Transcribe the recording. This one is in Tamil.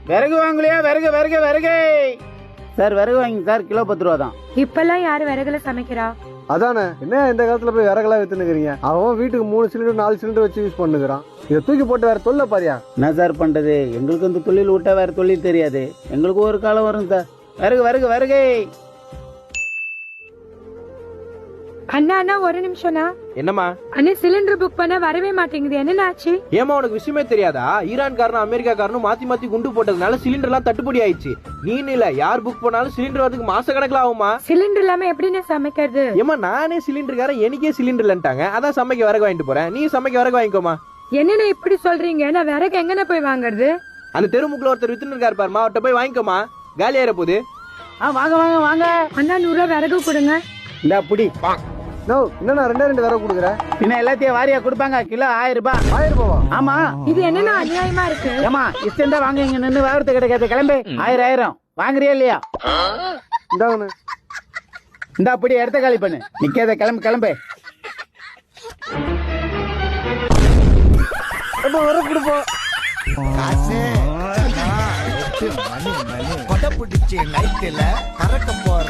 விறகு வாங்கலையா? விறகு விறகு விறகு சார், விறகு வாங்கி சார், கிலோ 10 ரூபா தான். இப்பெல்லாம் யாரு விறகுல சமைக்கிறா? அதானே, என்ன இந்த காலத்துல போய் விறகுலாம் வித்துனுக்குறீங்க? அவன் வீட்டுக்கு 3 சிலிண்டர் 4 சிலிண்டர் வச்சு யூஸ் பண்ணுகிறான். இதை தூக்கி போட்டு வேற தொல்லை பாரியா. என்ன சார் பண்றது? எங்களுக்கு இந்த தொழில் விட்டா வேற தொழில் தெரியாது. எங்களுக்கு ஒரு காலம் வரும் சார். விறகு விறகு விறகு. அண்ணா அண்ணா ஒரு நிமிஷம்னா. என்னம்மா? அண்ணா சிலிண்டர் புக் பண்ண வரவே மாட்டேங்குது, என்ன ஆச்சு? ஏமா உனக்கு விஷயமே தெரியாதா? ஈரான்காரனும் அமெரிக்காக்காரனும் மாத்தி மாத்தி குண்டு போட்டதுனால சிலிண்டர் எல்லாம் தட்டுப்படி ஆயிடுச்சு. நீன்னு இல்ல, யார் புக் பண்ணாலும் சிலிண்டர் வரதுக்கு மாச கணக்குல ஆகுமா? சிலிண்டர் இல்லாம எப்படின்னு சமைக்கிறது? ஏமா நானே சிலிண்டருக்காரன், எனக்கே சிலிண்டர் இல்லன்ட்டாங்க. அதான் சமைக்க விறகு வாங்கிட்டு போறேன். நீ சமைக்க விறகு வாங்கிக்கோமா. என்னென்ன இப்படி சொல்றீங்க? நான் விறகு எங்கன போய் வாங்குறது? அந்த தெருமுக்குள்ள ஒருத்தர் வித்துன்னு இருக்காரு பாருமா, அவர்கிட்ட போய் வாங்கிக்கோமா. காலி ஆயிர போகுது. வாங்க வாங்க வாங்க. அண்ணா 100 ரூபா விறகு கொடுங்க. இந்த புடி. நோ, என்னண்ணா 2 விறகு கொடுக்குற? பின்ன எல்லாத்தையும் வாரியா கொடுப்பாங்க. கிலோ 1000 ரூபாய். 1000 ரூபாவா? ஆமா. இது என்னன்னா அநியாயமா இருக்கு? ஏமா இஷ்டம் தான் வாங்க, இங்க நின்று வாரத்து கிடைக்காது. கிளம்பு. 1000 வாங்குறியா இல்லையா? இந்தாங்கண்ணே. இந்த அப்படி இடத்த காலி பண்ணு. நிக்காத, கிளம்பு கிளம்பு. விறகு கொடுப்போம். கொடை பிடிச்சி நைட்டுல கறக்க போற